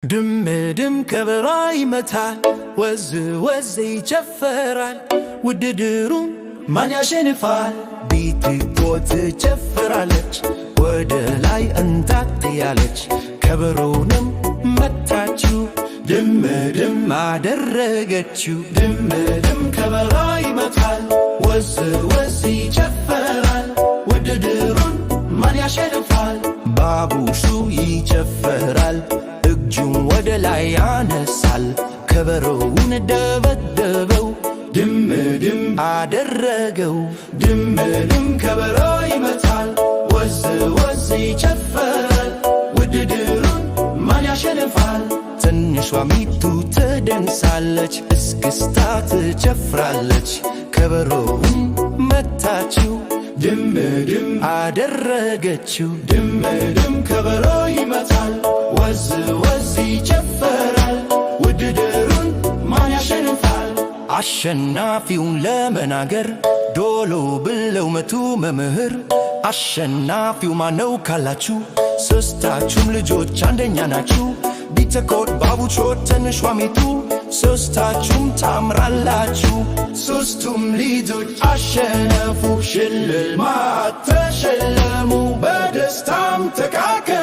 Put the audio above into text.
ድም ከበሮ ይመታል፣ ወዝ ወዝ ይጨፍራል። ውድድሩን ማን ያሸንፋል? ቢትቶ ትጨፍራለች፣ ወደ ላይ እንታት ያለች። ከበሮንም መታችው፣ ድም አደረገችው። ድም ከበሮ ይመታል፣ ወዝ ወዝ ይጨፍራል። ውድድሩን ማን ያሸንፋል? ባቡሹ ይጨፍራል፣ እጁን ወደ ላይ ያነሳል። ከበሮውን ደበደበው፣ ድም አደረገው። ድም ከበሮ ይመታል፣ ወዝ ወዝ ይጨፍራል። ውድድሩን ማን ያሸንፋል? ትንሿ ሚቱ ትደንሳለች፣ እስክስታ ትጨፍራለች። ከበሮውን መታችው፣ ድም አደረገችው። ድም ከበሮ ይመታል፣ ወዝ ወዝ ይጨፍራል። ውድድሩን ማን ያሸንፋል? አሸናፊውን ለመናገር ዶሎ ብለው መቱ መምህር። አሸናፊው ማነው ካላችሁ፣ ሶስታችሁም ልጆች አንደኛ ናችሁ። ቢተኮት ባቡቾት ትንሿ ሚቱ፣ ሶስታችሁም ታምራላችሁ። ሶስቱም ልጆች አሸነፉ፣ ሽልማት ተሸለሙ፣ በደስታም ተካከሉ።